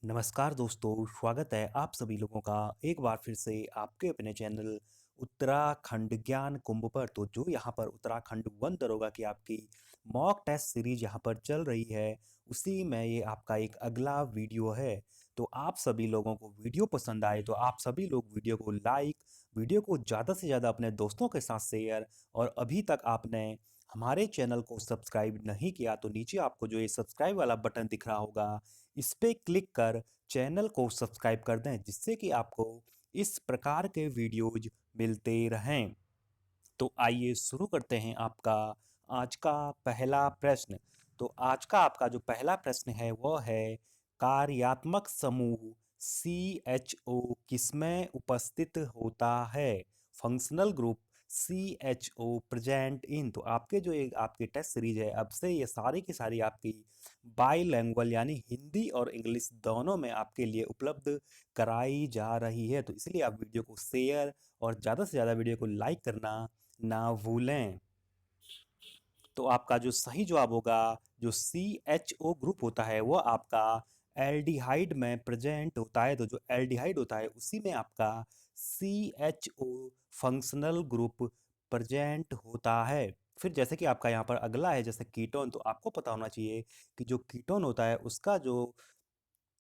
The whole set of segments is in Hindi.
नमस्कार दोस्तों, स्वागत है आप सभी लोगों का एक बार फिर से आपके अपने चैनल उत्तराखंड ज्ञान कुंभ पर। तो जो यहाँ पर उत्तराखंड वन दरोगा की आपकी मॉक टेस्ट सीरीज यहाँ पर चल रही है, उसी में ये आपका एक अगला वीडियो है। तो आप सभी लोगों को वीडियो पसंद आए तो आप सभी लोग वीडियो को लाइक, वीडियो को ज़्यादा से ज़्यादा अपने दोस्तों के साथ शेयर, और अभी तक आपने हमारे चैनल को सब्सक्राइब नहीं किया तो नीचे आपको जो ये सब्सक्राइब वाला बटन दिख रहा होगा, इस पे क्लिक कर चैनल को सब्सक्राइब कर दें, जिससे कि आपको इस प्रकार के वीडियोज मिलते रहें। तो आइए शुरू करते हैं आपका आज का पहला प्रश्न। तो आज का आपका जो पहला प्रश्न है वो है, कार्यात्मक समूह CHO किसमें उपस्थित होता है? Functional group CHO present in. तो आपके जो एक आपकी टेस्ट सीरीज है, अब से ये सारी की सारी आपकी बाईलैंग्वेज यानी हिंदी और इंग्लिश दोनों में आपके लिए उपलब्ध कराई जा रही है। तो इसलिए आप वीडियो को शेयर और ज़्यादा से ज़्यादा वीडियो को लाइक करना ना भूलें। तो आपका जो सही जवाब होगा, जो CHO ग्रुप होता है वो आपका एल्डिहाइड में प्रेजेंट होता है। तो जो एल्डिहाइड होता है उसी में आपका CHO फंक्शनल ग्रुप प्रेजेंट होता है। फिर जैसे कि आपका यहाँ पर अगला है जैसे कीटोन, तो आपको पता होना चाहिए कि जो कीटोन होता है उसका जो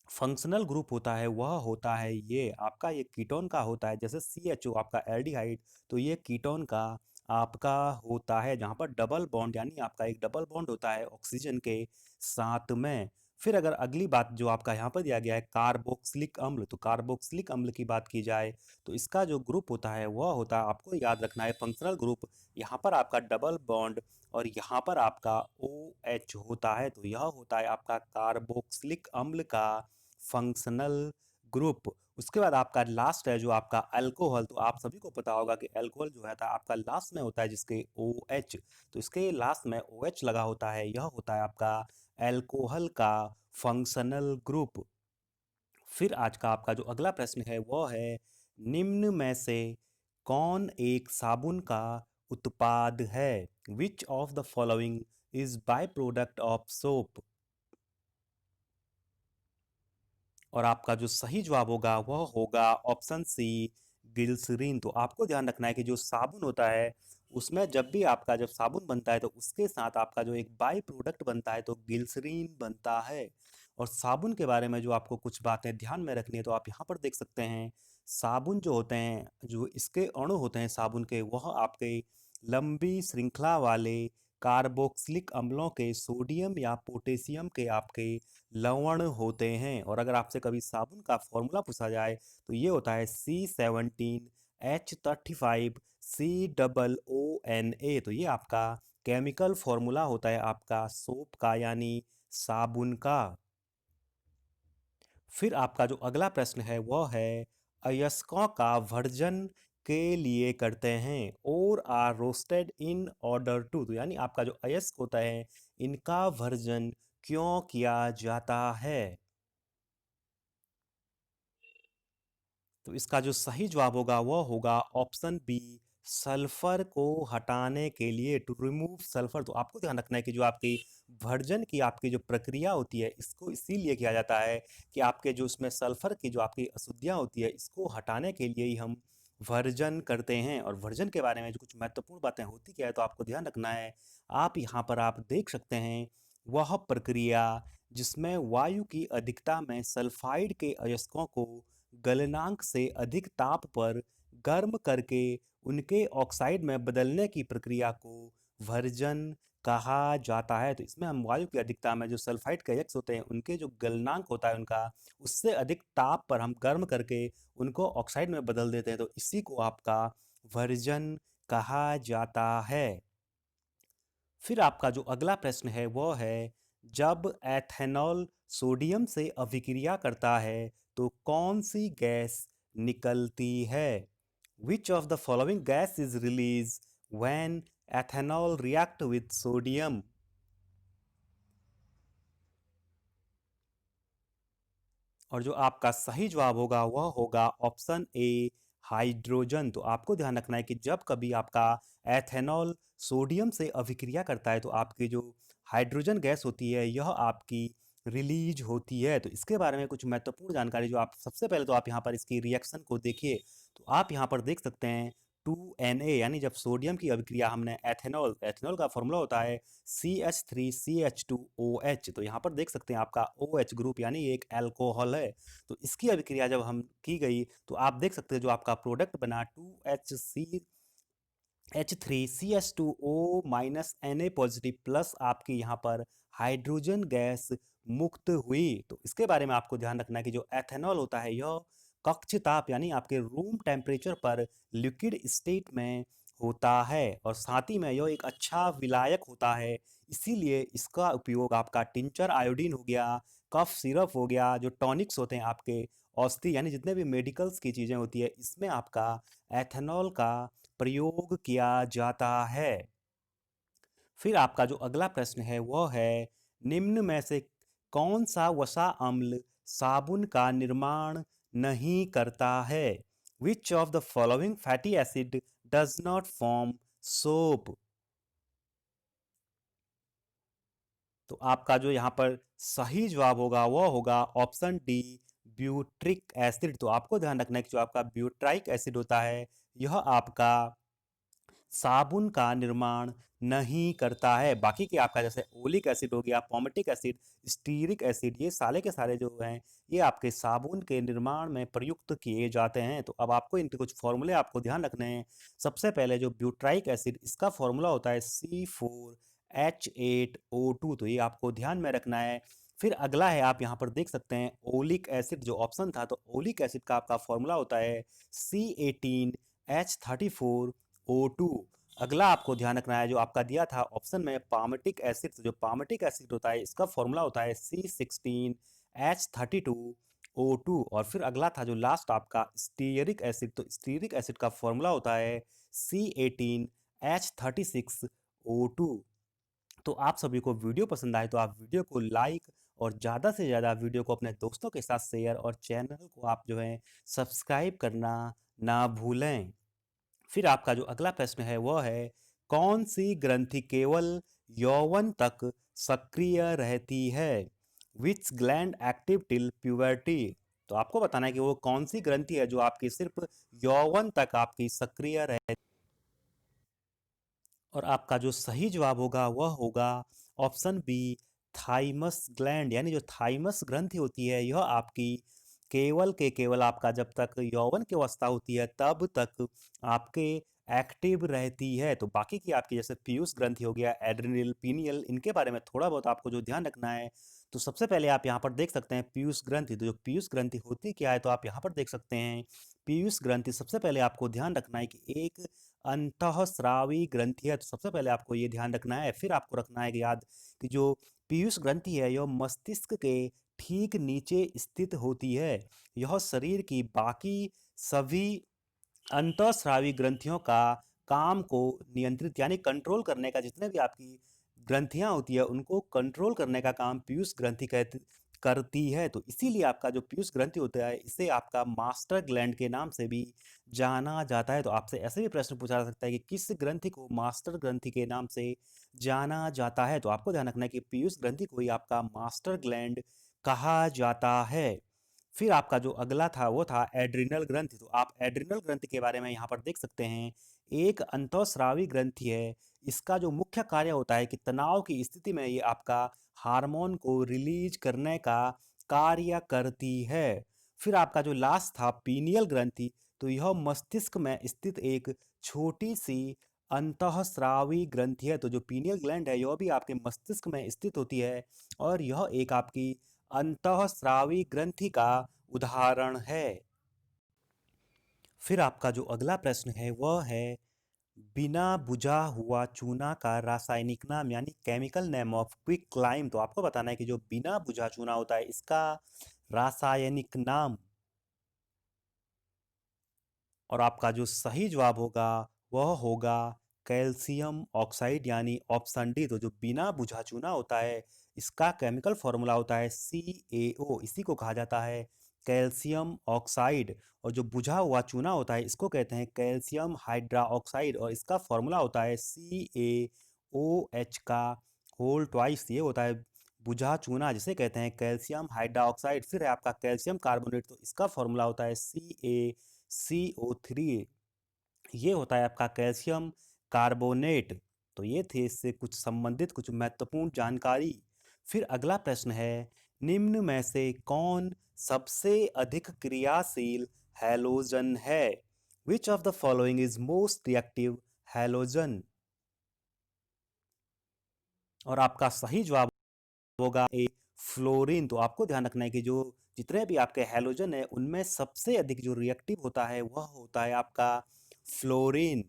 फंक्शनल ग्रुप होता है वह होता है ये आपका, ये कीटोन का होता है। जैसे CHO आपका एल्डिहाइड, तो ये कीटोन का आपका होता है, जहाँ पर डबल बॉन्ड यानी आपका एक डबल बॉन्ड होता है ऑक्सीजन के साथ में। फिर अगर अगली बात जो आपका यहाँ पर दिया गया है कार्बोक्सिलिक अम्ल, तो कार्बोक्सिलिक अम्ल की बात की जाए तो इसका जो ग्रुप होता है वह होता है, आपको याद रखना है, फंक्शनल ग्रुप। यहाँ पर आपका डबल बॉन्ड और यहाँ पर आपका OH होता है, तो यह होता है आपका कार्बोक्सिलिक अम्ल का फंक्शनल ग्रुप। उसके बाद आपका लास्ट है जो आपका अल्कोहल। तो आप सभी को पता होगा कि अल्कोहल जो है आपका लास्ट में होता है जिसके OH, तो इसके लास्ट में OH लगा होता है, यह होता है आपका अल्कोहल का फंक्शनल ग्रुप। फिर आज का आपका जो अगला प्रश्न है वो है, निम्न में से कौन एक साबुन का उत्पाद है? Which of the following is by product of soap? और आपका जो सही जवाब होगा वह होगा ऑप्शन सी, ग्लिसरीन। तो आपको ध्यान रखना है कि जो साबुन होता है उसमें जब भी आपका जब साबुन बनता है तो उसके साथ आपका जो एक बाई प्रोडक्ट बनता है तो ग्लिसरीन बनता है। और साबुन के बारे में जो आपको कुछ बातें ध्यान में रखनी है तो आप यहाँ पर देख सकते हैं, साबुन जो होते हैं, जो इसके अणु होते हैं साबुन के, वह आपके लंबी श्रृंखला वाले कार्बोक्सिलिक अम्लों के सोडियम या पोटेशियम के आपके लवण होते हैं। और अगर आपसे कभी साबुन का फॉर्मूला पूछा जाए तो ये होता है C17H35COONA। तो ये आपका केमिकल फॉर्मूला होता है आपका सोप का यानी साबुन का। फिर आपका जो अगला प्रश्न है वह है, अयस्कों का वर्जन के लिए करते हैं और are roasted in order to. तो यानी आपका जो अयस्क होता है इनका वर्जन क्यों किया जाता है? तो इसका जो सही जवाब होगा वह होगा ऑप्शन बी, सल्फर को हटाने के लिए, टू रिमूव सल्फर। तो आपको ध्यान रखना है कि जो आपकी भर्जन की आपकी जो प्रक्रिया होती है इसको इसीलिए किया जाता है कि आपके जो उसमें सल्फर की जो आपकी अशुद्धियाँ होती है इसको हटाने के लिए ही हम वर्जन करते हैं। और वर्जन के बारे में जो कुछ महत्वपूर्ण बातें होती क्या है तो आपको ध्यान रखना है, आप यहाँ पर आप देख सकते हैं वह प्रक्रिया जिसमें वायु की अधिकता में सल्फाइड के अयस्कों को गलनांक से अधिक ताप पर गर्म करके उनके ऑक्साइड में बदलने की प्रक्रिया को वर्जन कहा जाता है। तो इसमें हम वायु की अधिकता में जो सल्फाइड के अयस्क होते हैं उनके जो गलनांक होता है उनका, उससे अधिक ताप पर हम गर्म करके उनको ऑक्साइड में बदल देते हैं, तो इसी को आपका वर्जन कहा जाता है। फिर आपका जो अगला प्रश्न है वो है, जब एथेनॉल सोडियम से अभिक्रिया करता है तो कौन सी गैस निकलती है? Which of the following gas is release when ethanol react with sodium? और जो आपका सही जवाब होगा वह होगा ऑप्शन ए, हाइड्रोजन। तो आपको ध्यान रखना है कि जब कभी आपका एथेनॉल सोडियम से अभिक्रिया करता है तो आपकी जो हाइड्रोजन गैस होती है यह आपकी रिलीज होती है। तो इसके बारे में कुछ महत्वपूर्ण जानकारी जो आप सबसे पहले तो आप यहाँ पर इसकी रिएक्शन को देखिए। तो आप यहाँ पर देख सकते हैं 2Na, यानी जब सोडियम की अभिक्रिया हमने एथेनॉल, एथेनॉल का फॉर्मूला होता है CH3CH2OH। तो यहाँ पर देख सकते हैं आपका OH ग्रुप यानी ये एक अल्कोहल है। तो इसकी अभिक्रिया जब हम की गई तो आप देख सकते हैं जो आपका प्रोडक्ट बना 2HCH3CH2O minus Na positive plus आपकी यहाँ पर हाइड्रोजन गैस मुक्त हुई। तो इसके बारे में आपको ध्यान रखना है कि जो एथेनॉल होता है यह कक्ष ताप यानी आपके रूम टेम्परेचर पर लिक्विड स्टेट में होता है और साथ ही में यह एक अच्छा विलायक होता है। इसीलिए इसका उपयोग आपका टिंचर आयोडीन हो गया, कफ सिरप हो गया, जो टॉनिक्स होते हैं आपके औषधि यानी जितने भी मेडिकल्स की चीज़ें होती है इसमें आपका एथेनॉल का प्रयोग किया जाता है। फिर आपका जो अगला प्रश्न है वह है निम्न में से कौन सा वसा अम्ल साबुन का निर्माण नहीं करता है? Which of the following fatty acid does not form soap? तो आपका जो यहाँ पर सही जवाब होगा वह होगा ऑप्शन डी, ब्यूट्रिक एसिड। तो आपको ध्यान रखना है कि जो आपका ब्यूट्राइक एसिड होता है यह आपका साबुन का निर्माण नहीं करता है। बाकी के आपका जैसे ओलिक एसिड हो गया, पॉमेटिक एसिड, स्टीरिक एसिड, ये सारे के सारे जो हैं ये आपके साबुन के निर्माण में प्रयुक्त किए जाते हैं। तो अब आपको इनके कुछ फॉर्मूले आपको ध्यान रखने हैं। सबसे पहले जो ब्यूट्राइक एसिड इसका फॉर्मूला होता है C4H8O2। तो ये आपको ध्यान में रखना है। फिर अगला है आप यहाँ पर देख सकते हैं ओलिक एसिड जो ऑप्शन था, तो ओलिक एसिड का आपका फॉर्मूला होता है C18H34O2। अगला आपको ध्यान रखना है जो आपका दिया था ऑप्शन में पामेटिक एसिड। तो जो पामेटिक एसिड होता है इसका फॉर्मूला होता है C16H32O2। और फिर अगला था जो लास्ट आपका स्टीयरिक एसिड। तो स्टीयरिक एसिड का फॉर्मूला होता है C18H36O2। तो आप सभी को वीडियो पसंद आए तो आप वीडियो को लाइक और ज़्यादा से ज़्यादा वीडियो को अपने दोस्तों के साथ शेयर और चैनल को आप जो है सब्सक्राइब करना ना भूलें। फिर आपका जो अगला प्रश्न है वह है कौन सी ग्रंथि केवल यौवन तक सक्रिय रहती है? विच ग्लैंड एक्टिव टिल प्यूबर्टी? तो आपको बताना है कि वो कौन सी ग्रंथि है जो आपकी सिर्फ यौवन तक आपकी सक्रिय रहती। और आपका जो सही जवाब होगा वह होगा ऑप्शन बी, थाइमस ग्लैंड। यानी जो थाइमस ग्रंथि होती है यह आपकी केवल के केवल आपका जब तक यौवन की अवस्था होती है तब तक आपके एक्टिव रहती है। तो बाकी की आपकी जैसे पीयूष ग्रंथि हो गया, एड्रिनल, पीनियल, इनके बारे में थोड़ा बहुत आपको जो ध्यान रखना है। तो सबसे पहले आप यहाँ पर देख सकते हैं पीयूष ग्रंथि। तो जो पीयूष ग्रंथि होती क्या है तो आप यहाँ पर देख सकते हैं पीयूष ग्रंथि सबसे पहले आपको ध्यान रखना है कि एक अंतःस्रावी ग्रंथि है। तो सबसे पहले आपको ये ध्यान रखना है। फिर आपको रखना है कि याद कि जो पीयूष ग्रंथि है यह मस्तिष्क के ठीक नीचे स्थित होती है। यह शरीर की बाकी सभी अंतःस्रावी ग्रंथियों का काम को नियंत्रित यानी कंट्रोल करने का, जितने भी आपकी ग्रंथियां होती है उनको कंट्रोल करने का काम पीयूष ग्रंथि करती है। तो इसीलिए आपका जो पीयूष ग्रंथि होता है इसे आपका मास्टर ग्लैंड के नाम से भी जाना जाता है। तो आपसे ऐसे भी प्रश्न पूछा जा सकता है कि किस ग्रंथि को मास्टर ग्रंथि के नाम से जाना जाता है? तो आपको ध्यान रखना है कि पीयूष ग्रंथि को ही आपका मास्टर ग्लैंड कहा जाता है। फिर आपका जो अगला था वो था एड्रिनल ग्रंथि। तो आप एड्रिनल ग्रंथि के बारे में यहाँ पर देख सकते हैं एक अंतःस्रावी ग्रंथि है। इसका जो मुख्य कार्य होता है कि तनाव की स्थिति में ये आपका हार्मोन को रिलीज करने का कार्य करती है। फिर आपका जो लास्ट था पीनियल ग्रंथि। तो यह मस्तिष्क में स्थित एक छोटी सी अंतःस्रावी ग्रंथि है। तो जो पीनियल ग्लैंड है यह भी आपके मस्तिष्क में स्थित होती है और यह एक आपकी अंतःस्रावी ग्रंथि का उदाहरण है। फिर आपका जो अगला प्रश्न है वह है बिना बुझा हुआ चूना का रासायनिक नाम यानी chemical name of quick climb. तो आपको बताना है कि जो बिना बुझा चूना होता है इसका रासायनिक नाम। और आपका जो सही जवाब होगा वह होगा कैल्शियम ऑक्साइड यानी ऑप्शन डी। तो जो बिना बुझा चूना होता है इसका केमिकल फॉर्मूला होता है CaO। इसी को कहा जाता है कैल्शियम ऑक्साइड। और जो बुझा हुआ चूना होता है इसको कहते हैं कैल्शियम हाइड्रा ऑक्साइड और इसका फॉर्मूला होता है CaOH का होल ट्वाइस। ये होता है बुझा चूना जिसे कहते हैं कैल्शियम हाइड्रोक्साइड। फिर है आपका कैल्शियम कार्बोनेट, तो इसका फॉर्मूला होता है CaCO3। ये होता है आपका कैल्शियम कार्बोनेट। तो ये थे इससे कुछ संबंधित कुछ महत्वपूर्ण जानकारी। फिर अगला प्रश्न है, निम्न में से कौन सबसे अधिक क्रियाशील हैलोजन है? Which of the following is most reactive halogen? और आपका सही जवाब होगा ए, फ्लोरीन। तो आपको ध्यान रखना है कि जो जितने भी आपके हैलोजन है उनमें सबसे अधिक जो रिएक्टिव होता है वह होता है आपका फ्लोरीन।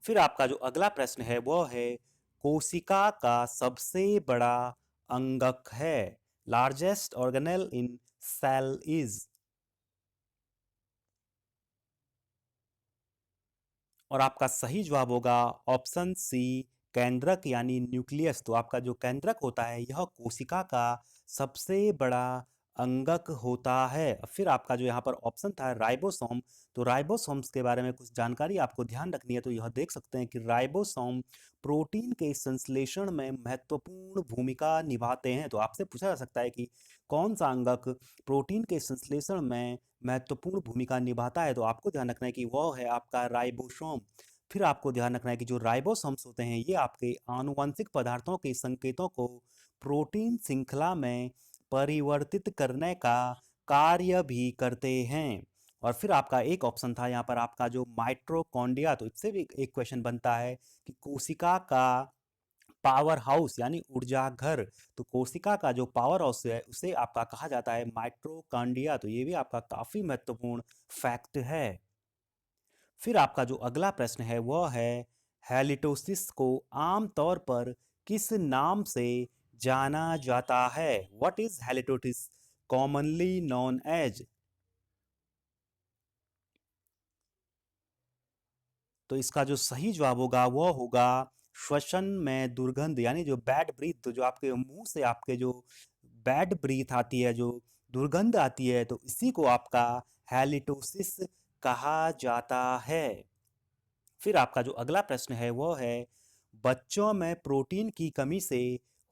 फिर आपका जो अगला प्रश्न है वह है, कोशिका का सबसे बड़ा अंगक है? Largest organelle in cell is. और आपका सही जवाब होगा ऑप्शन सी, केंद्रक यानी न्यूक्लियस। तो आपका जो केंद्रक होता है यह कोशिका का सबसे बड़ा अंगक होता है। फिर आपका जो यहाँ पर ऑप्शन था राइबोसोम, तो राइबोसोम्स के बारे में कुछ जानकारी आपको ध्यान रखनी है। तो यह देख सकते हैं कि राइबोसोम प्रोटीन के संश्लेषण में महत्वपूर्ण भूमिका निभाते हैं। तो आपसे पूछा जा सकता है कि कौन सा अंगक प्रोटीन के संश्लेषण में महत्वपूर्ण भूमिका निभाता है? तो आपको ध्यान रखना है कि वह है आपका राइबोसोम। फिर आपको ध्यान रखना है कि जो राइबोसोम्स होते हैं ये आपके आनुवंशिक पदार्थों के संकेतों को प्रोटीन श्रृंखला में परिवर्तित करने का कार्य भी करते हैं। और फिर आपका एक ऑप्शन था यहाँ पर आपका जो माइटोकॉन्ड्रिया, तो इससे भी एक क्वेश्चन बनता है कि कोशिका का पावर हाउस यानी ऊर्जा घर। तो कोशिका का जो पावर हाउस है उसे आपका कहा जाता है माइटोकॉन्ड्रिया। तो ये भी आपका काफी महत्वपूर्ण फैक्ट है। फिर आपका जो अगला प्रश्न है वह है, हैलिटोसिस को आमतौर पर किस नाम से जाना जाता है? What is halitosis commonly known as? तो इसका जो सही जवाब होगा वो होगा श्वसन में दुर्गंध, यानी जो बैड ब्रीथ, तो जो आपके मुंह से आपके जो बैड ब्रीथ आती है, जो दुर्गंध आती है, तो इसी को आपका हैलिटोसिस कहा जाता है। फिर आपका जो अगला प्रश्न है वो है, बच्चों में प्रोटीन की कमी से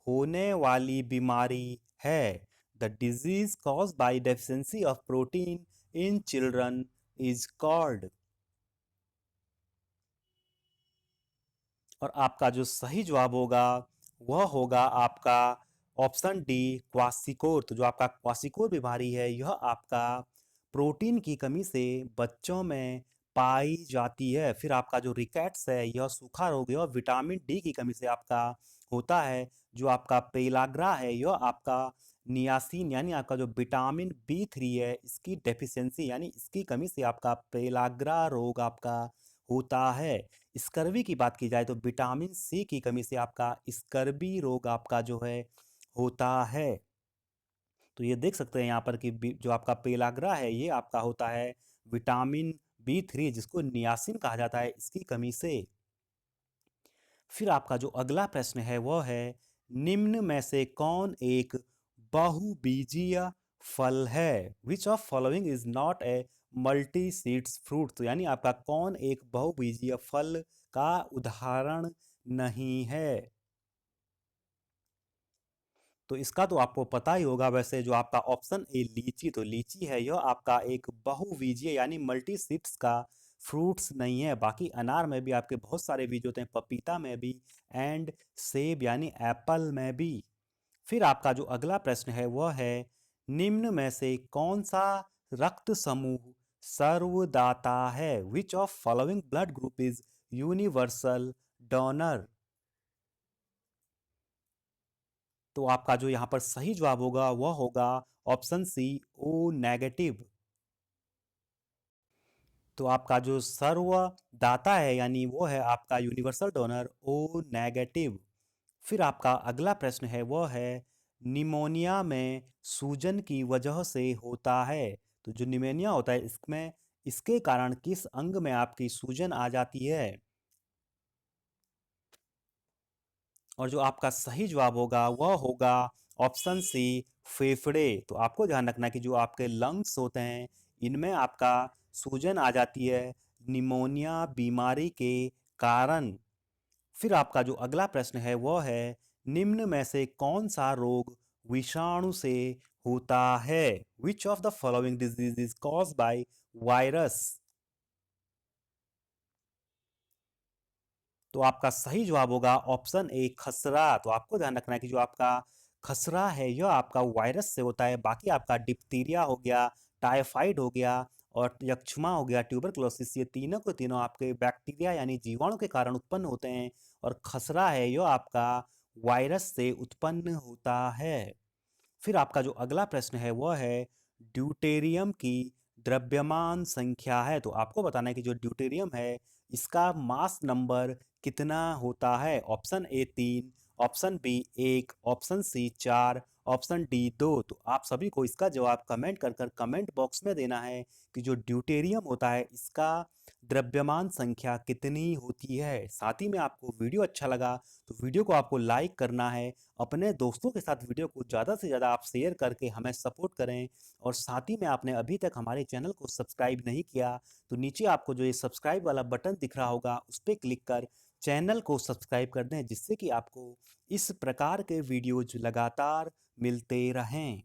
होने वाली बीमारी है? The disease caused by deficiency of protein in children is called. और आपका जो सही जवाब होगा वह होगा आपका ऑप्शन डी, क्वासिकोर। तो जो आपका क्वासिकोर बीमारी है यह आपका प्रोटीन की कमी से बच्चों में पाई जाती है। फिर आपका जो रिकेट्स है यह सूखा रोग है और विटामिन डी की कमी से आपका होता है। जो आपका पेलाग्रा है यह आपका नियासिन यानी आपका जो विटामिन B3 है इसकी डेफिशिएंसी यानी इसकी कमी से आपका पेलाग्रा रोग आपका होता है। स्कर्वी की बात की जाए तो विटामिन सी की कमी से आपका स्कर्वी रोग आपका जो है होता है। तो ये देख सकते हैं यहाँ पर कि जो आपका पेलाग्रा है ये आपका होता है विटामिन B3 जिसको नियासिन कहा जाता है, इसकी कमी से। फिर आपका जो अगला प्रश्न है वह है, निम्न में से कौन एक बहुबीजीय फल है? Which of following is not a multi seeds fruit? तो यानी आपका कौन एक बहुबीजीय फल का उदाहरण नहीं है? तो इसका तो आपको पता ही होगा वैसे। जो आपका ऑप्शन ए लीची, तो लीची है यह आपका एक बहुबीजीय यानी मल्टी सीड्स का फ्रूट्स नहीं है। बाकी अनार में भी आपके बहुत सारे बीज होते हैं, पपीता में भी, एंड सेब यानी एप्पल में भी। फिर आपका जो अगला प्रश्न है वह है, निम्न में से कौन सा रक्त समूह सर्वदाता है? Which of following blood group is universal donor? तो आपका जो यहाँ पर सही जवाब होगा वह होगा ऑप्शन सी, ओ नेगेटिव। तो आपका जो सर्वदाता है यानी वो है आपका यूनिवर्सल डोनर ओ नेगेटिव। फिर आपका अगला प्रश्न है वो है, निमोनिया में सूजन की वजह से होता है? तो जो निमोनिया होता है इसमें इसके कारण किस अंग में आपकी सूजन आ जाती है? और जो आपका सही जवाब होगा वह होगा ऑप्शन सी, फेफड़े। तो आपको ध्यान रखना है कि जो आपके लंग्स होते हैं इनमें आपका सूजन आ जाती है निमोनिया बीमारी के कारण। फिर आपका जो अगला प्रश्न है वह है, निम्न में से कौन सा रोग विषाणु से होता है? Which of the following disease is cause by virus? तो आपका सही जवाब होगा ऑप्शन ए खसरा। तो आपको ध्यान रखना है कि जो आपका खसरा है यह आपका वायरस से होता है। बाकी आपका डिप्थीरिया हो गया, टाइफाइड हो गया और यक्षमा हो गया, ट्यूबरक्लोसिस, ये तीनों के तीनों आपके बैक्टीरिया यानी जीवाणु के कारण उत्पन्न होते हैं। और खसरा है यह आपका वायरस से उत्पन्न होता है। फिर आपका जो अगला प्रश्न है वह है ड्यूटेरियम की द्रव्यमान संख्या है। तो आपको बताना है कि जो ड्यूटेरियम है इसका मास नंबर कितना होता है? Option A 3, option B 1, option C 4, option D 2। तो आप सभी को इसका जवाब कमेंट कर कर कमेंट बॉक्स में देना है कि जो ड्यूटेरियम होता है इसका द्रव्यमान संख्या कितनी होती है। साथ ही में आपको वीडियो अच्छा लगा तो वीडियो को आपको लाइक करना है। अपने दोस्तों के साथ वीडियो को ज़्यादा से ज़्यादा आप शेयर करके हमें सपोर्ट करें। और साथ ही में आपने अभी तक हमारे चैनल को सब्सक्राइब नहीं किया तो नीचे आपको जो ये सब्सक्राइब वाला बटन दिख रहा होगा उस पर क्लिक कर चैनल को सब्सक्राइब कर दें, जिससे कि आपको इस प्रकार के वीडियोज लगातार मिलते रहें।